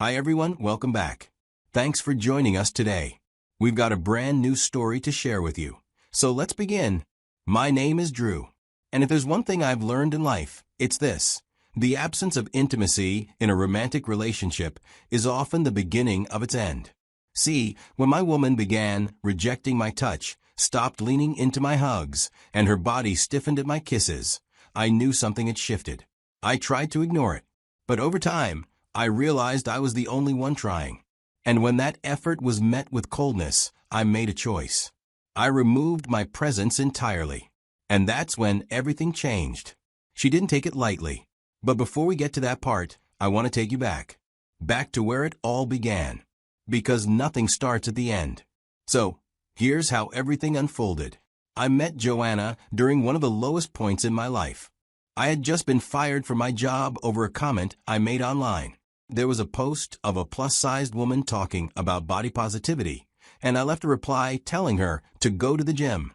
Hi everyone, welcome back. Thanks for joining us today. We've got a brand new story to share with you. So let's begin. My name is Drew. And if there's one thing I've learned in life, it's this. The absence of intimacy in a romantic relationship is often the beginning of its end. See, when my woman began rejecting my touch, stopped leaning into my hugs, and her body stiffened at my kisses, I knew something had shifted. I tried to ignore it. But over time, I realized I was the only one trying. And when that effort was met with coldness, I made a choice. I removed my presence entirely. And that's when everything changed. She didn't take it lightly. But before we get to that part, I want to take you back. Back to where it all began. Because nothing starts at the end. So, here's how everything unfolded. I met Joanna during one of the lowest points in my life. I had just been fired from my job over a comment I made online. There was a post of a plus-sized woman talking about body positivity, and I left a reply telling her to go to the gym.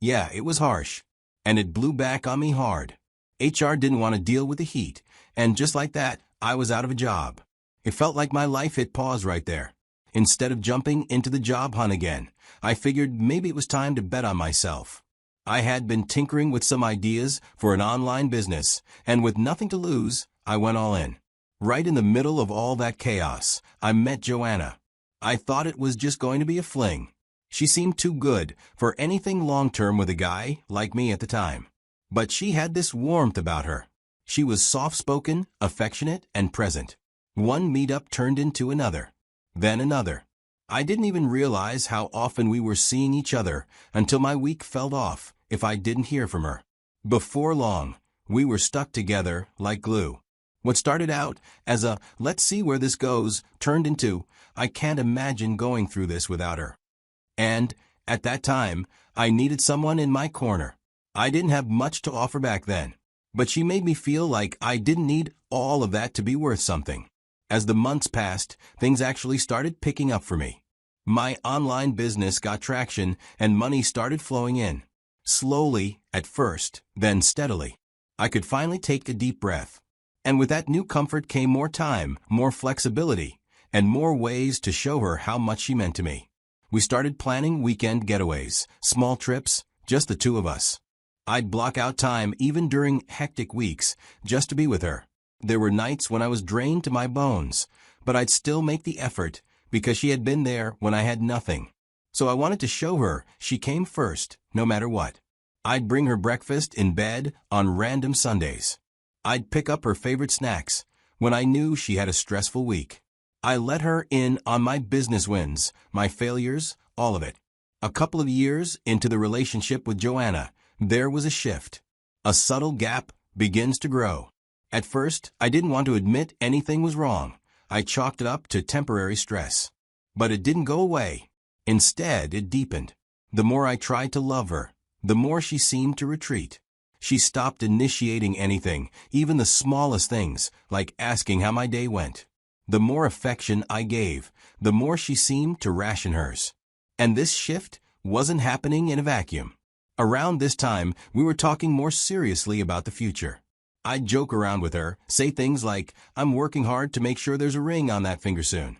Yeah, it was harsh, and it blew back on me hard. HR didn't want to deal with the heat, and just like that, I was out of a job. It felt like my life hit pause right there. Instead of jumping into the job hunt again, I figured maybe it was time to bet on myself. I had been tinkering with some ideas for an online business, and with nothing to lose, I went all in. Right in the middle of all that chaos, I met Joanna. I thought it was just going to be a fling. She seemed too good for anything long-term with a guy like me at the time. But she had this warmth about her. She was soft-spoken, affectionate, and present. One meetup turned into another. Then another. I didn't even realize how often we were seeing each other until my week fell off if I didn't hear from her. Before long, we were stuck together like glue. What started out as a "let's see where this goes" turned into "I can't imagine going through this without her." And, at that time, I needed someone in my corner. I didn't have much to offer back then, but she made me feel like I didn't need all of that to be worth something. As the months passed, things actually started picking up for me. My online business got traction and money started flowing in. Slowly, at first, then steadily. I could finally take a deep breath. And with that new comfort came more time, more flexibility, and more ways to show her how much she meant to me. We started planning weekend getaways, small trips, just the two of us. I'd block out time even during hectic weeks just to be with her. There were nights when I was drained to my bones, but I'd still make the effort because she had been there when I had nothing. So I wanted to show her she came first, no matter what. I'd bring her breakfast in bed on random Sundays. I'd pick up her favorite snacks when I knew she had a stressful week. I let her in on my business wins, my failures, all of it. A couple of years into the relationship with Joanna, there was a shift. A subtle gap begins to grow. At first, I didn't want to admit anything was wrong. I chalked it up to temporary stress. But it didn't go away. Instead, it deepened. The more I tried to love her, the more she seemed to retreat. She stopped initiating anything, even the smallest things, like asking how my day went. The more affection I gave, the more she seemed to ration hers. And this shift wasn't happening in a vacuum. Around this time, we were talking more seriously about the future. I'd joke around with her, say things like, "I'm working hard to make sure there's a ring on that finger soon."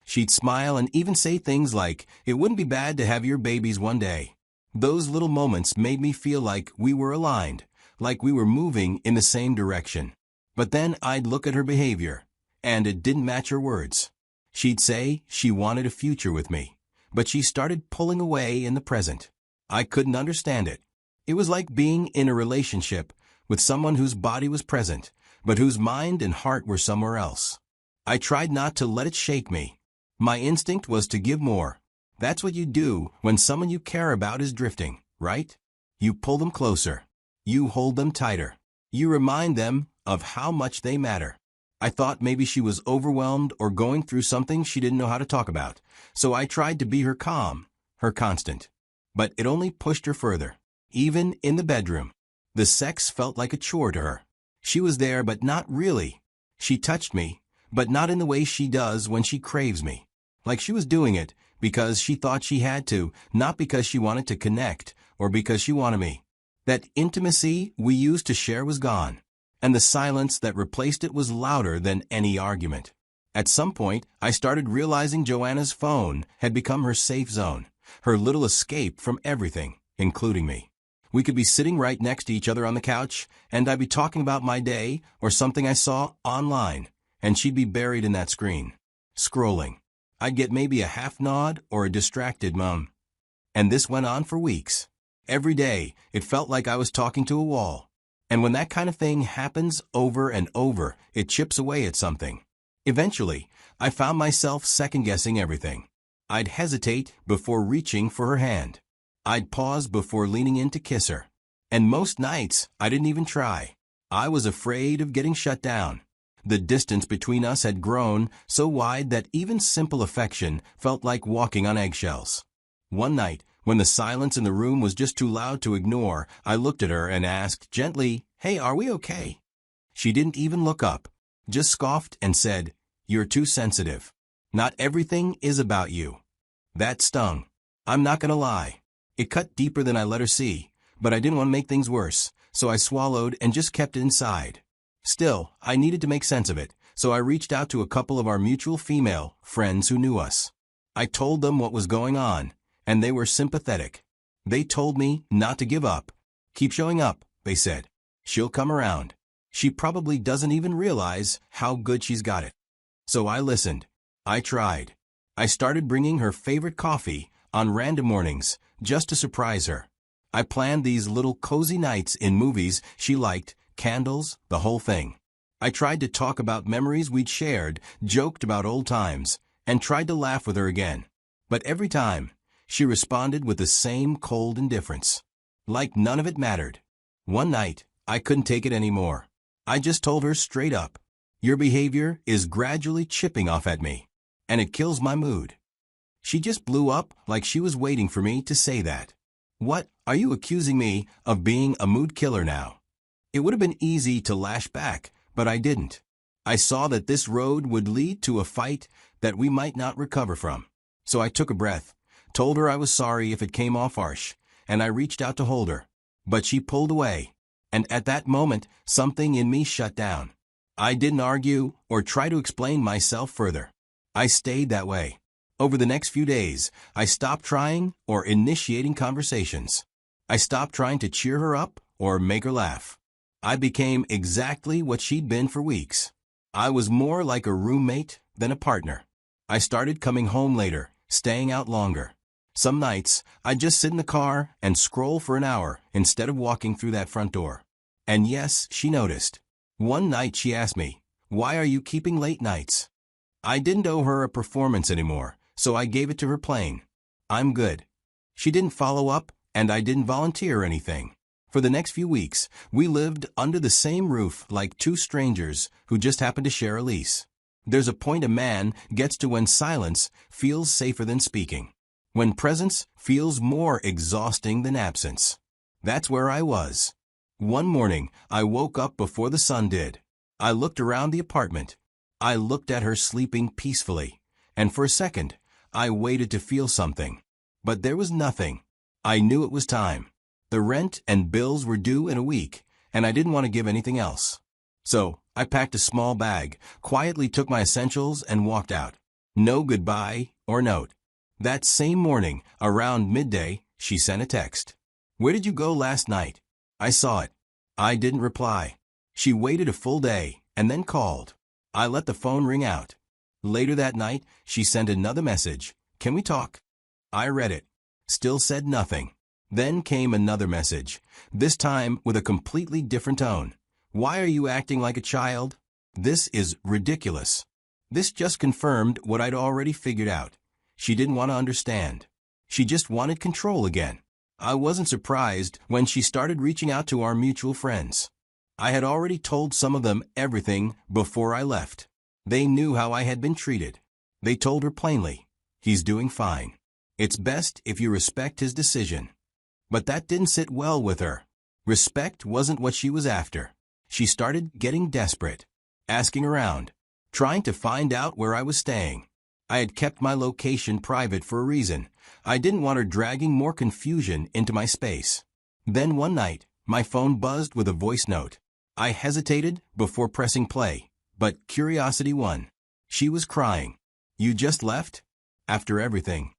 She'd smile and even say things like, "It wouldn't be bad to have your babies one day." Those little moments made me feel like we were aligned, like we were moving in the same direction. But then I'd look at her behavior, and it didn't match her words. She'd say she wanted a future with me, but she started pulling away in the present. I couldn't understand it. It was like being in a relationship with someone whose body was present, but whose mind and heart were somewhere else. I tried not to let it shake me. My instinct was to give more. That's what you do when someone you care about is drifting, right? You pull them closer. You hold them tighter. You remind them of how much they matter. I thought maybe she was overwhelmed or going through something she didn't know how to talk about, so I tried to be her calm, her constant. But it only pushed her further. Even in the bedroom, the sex felt like a chore to her. She was there, but not really. She touched me, but not in the way she does when she craves me. Like she was doing it because she thought she had to, not because she wanted to connect or because she wanted me. That intimacy we used to share was gone, and the silence that replaced it was louder than any argument. At some point, I started realizing Joanna's phone had become her safe zone, her little escape from everything, including me. We could be sitting right next to each other on the couch, and I'd be talking about my day or something I saw online, and she'd be buried in that screen, scrolling. I'd get maybe a half nod or a distracted mum. And this went on for weeks. Every day, it felt like I was talking to a wall. And when that kind of thing happens over and over, it chips away at something. Eventually, I found myself second-guessing everything. I'd hesitate before reaching for her hand. I'd pause before leaning in to kiss her. And most nights, I didn't even try. I was afraid of getting shut down. The distance between us had grown so wide that even simple affection felt like walking on eggshells. One night, when the silence in the room was just too loud to ignore, I looked at her and asked gently, "Hey, are we okay?" She didn't even look up, just scoffed and said, "You're too sensitive. Not everything is about you." That stung. I'm not gonna lie. It cut deeper than I let her see, but I didn't want to make things worse, so I swallowed and just kept it inside. Still, I needed to make sense of it, so I reached out to a couple of our mutual female friends who knew us. I told them what was going on, and they were sympathetic. They told me not to give up. "Keep showing up," they said. "She'll come around. She probably doesn't even realize how good she's got it." So I listened. I tried. I started bringing her favorite coffee on random mornings, just to surprise her. I planned these little cozy nights in movies she liked, candles, the whole thing. I tried to talk about memories we'd shared, joked about old times, and tried to laugh with her again. But every time, she responded with the same cold indifference. Like none of it mattered. One night, I couldn't take it anymore. I just told her straight up, "Your behavior is gradually chipping off at me, and it kills my mood." She just blew up like she was waiting for me to say that. "What, are you accusing me of being a mood killer now?" It would have been easy to lash back, but I didn't. I saw that this road would lead to a fight that we might not recover from. So I took a breath, told her I was sorry if it came off harsh, and I reached out to hold her. But she pulled away, and at that moment, something in me shut down. I didn't argue or try to explain myself further. I stayed that way. Over the next few days, I stopped trying or initiating conversations. I stopped trying to cheer her up or make her laugh. I became exactly what she'd been for weeks. I was more like a roommate than a partner. I started coming home later, staying out longer. Some nights, I'd just sit in the car and scroll for an hour instead of walking through that front door. And yes, she noticed. One night she asked me, "Why are you keeping late nights?" I didn't owe her a performance anymore, so I gave it to her plain. "I'm good." She didn't follow up, and I didn't volunteer anything. For the next few weeks, we lived under the same roof like two strangers who just happened to share a lease. There's a point a man gets to when silence feels safer than speaking, when presence feels more exhausting than absence. That's where I was. One morning, I woke up before the sun did. I looked around the apartment. I looked at her sleeping peacefully, and for a second, I waited to feel something. But there was nothing. I knew it was time. The rent and bills were due in a week, and I didn't want to give anything else. So, I packed a small bag, quietly took my essentials, and walked out. No goodbye or note. That same morning, around midday, she sent a text. "Where did you go last night?" I saw it. I didn't reply. She waited a full day, and then called. I let the phone ring out. Later that night, she sent another message. "Can we talk?" I read it. Still said nothing. Then came another message, this time with a completely different tone. "Why are you acting like a child? This is ridiculous." This just confirmed what I'd already figured out. She didn't want to understand. She just wanted control again. I wasn't surprised when she started reaching out to our mutual friends. I had already told some of them everything before I left. They knew how I had been treated. They told her plainly, "He's doing fine. It's best if you respect his decision." But that didn't sit well with her. Respect wasn't what she was after. She started getting desperate, asking around, trying to find out where I was staying. I had kept my location private for a reason. I didn't want her dragging more confusion into my space. Then one night, my phone buzzed with a voice note. I hesitated before pressing play, but curiosity won. She was crying. "You just left? After everything?"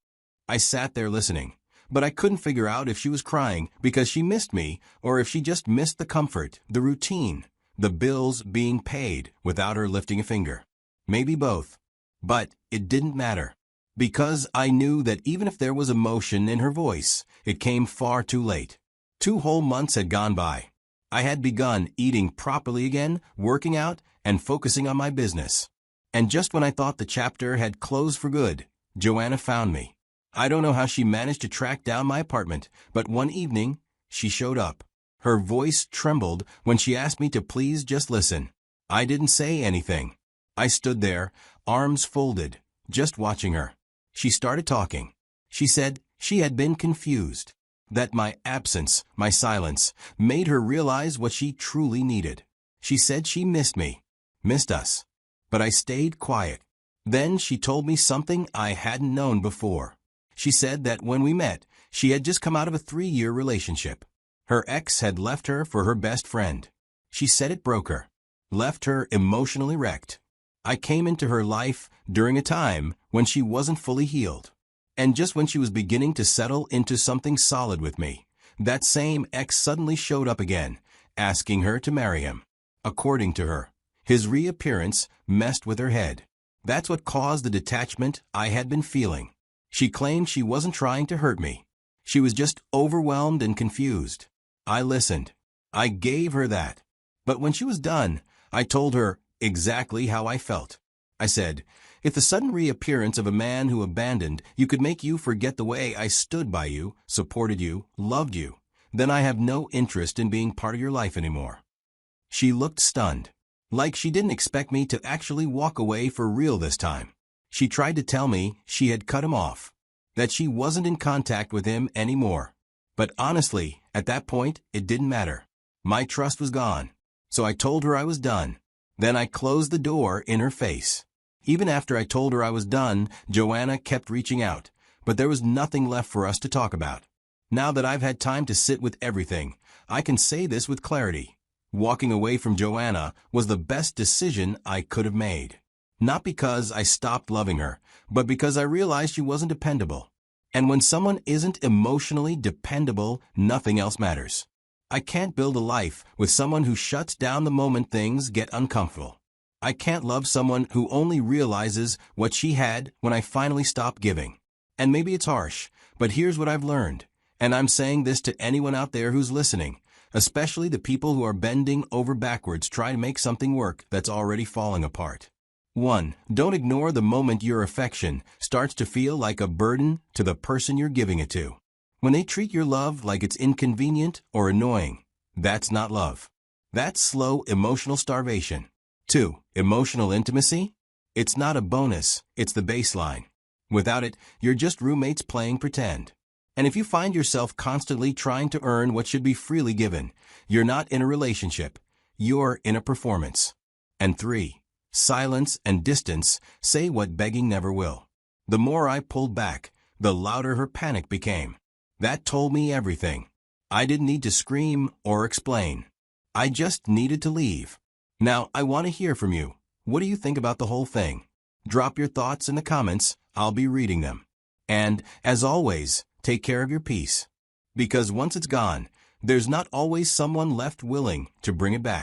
I sat there listening, but I couldn't figure out if she was crying because she missed me or if she just missed the comfort, the routine, the bills being paid without her lifting a finger. Maybe both. But it didn't matter. Because I knew that even if there was emotion in her voice, it came far too late. 2 whole months had gone by. I had begun eating properly again, working out, and focusing on my business. And just when I thought the chapter had closed for good, Joanna found me. I don't know how she managed to track down my apartment, but one evening, she showed up. Her voice trembled when she asked me to please just listen. I didn't say anything. I stood there, arms folded, just watching her. She started talking. She said she had been confused, that my absence, my silence, made her realize what she truly needed. She said she missed me, missed us. But I stayed quiet. Then she told me something I hadn't known before. She said that when we met, she had just come out of a 3-year relationship. Her ex had left her for her best friend. She said it broke her, left her emotionally wrecked. I came into her life during a time when she wasn't fully healed. And just when she was beginning to settle into something solid with me, that same ex suddenly showed up again, asking her to marry him. According to her, his reappearance messed with her head. That's what caused the detachment I had been feeling. She claimed she wasn't trying to hurt me. She was just overwhelmed and confused. I listened. I gave her that. But when she was done, I told her exactly how I felt. I said, if the sudden reappearance of a man who abandoned you could make you forget the way I stood by you, supported you, loved you, then I have no interest in being part of your life anymore. She looked stunned, like she didn't expect me to actually walk away for real this time. She tried to tell me she had cut him off, that she wasn't in contact with him anymore. But honestly, at that point, it didn't matter. My trust was gone. So I told her I was done. Then I closed the door in her face. Even after I told her I was done, Joanna kept reaching out, but there was nothing left for us to talk about. Now that I've had time to sit with everything, I can say this with clarity. Walking away from Joanna was the best decision I could have made. Not because I stopped loving her, but because I realized she wasn't dependable. And when someone isn't emotionally dependable, nothing else matters. I can't build a life with someone who shuts down the moment things get uncomfortable. I can't love someone who only realizes what she had when I finally stopped giving. And maybe it's harsh, but here's what I've learned. And I'm saying this to anyone out there who's listening, especially the people who are bending over backwards trying to make something work that's already falling apart. 1. Don't ignore the moment your affection starts to feel like a burden to the person you're giving it to. When they treat your love like it's inconvenient or annoying, that's not love. That's slow emotional starvation. 2. Emotional intimacy? It's not a bonus, it's the baseline. Without it, you're just roommates playing pretend. And if you find yourself constantly trying to earn what should be freely given, you're not in a relationship, you're in a performance. And 3. Silence and distance say what begging never will. The more I pulled back, the louder her panic became. That told me everything. I didn't need to scream or explain. I just needed to leave. Now, I want to hear from you. What do you think about the whole thing? Drop your thoughts in the comments. I'll be reading them. And, as always, take care of your peace. Because once it's gone, there's not always someone left willing to bring it back.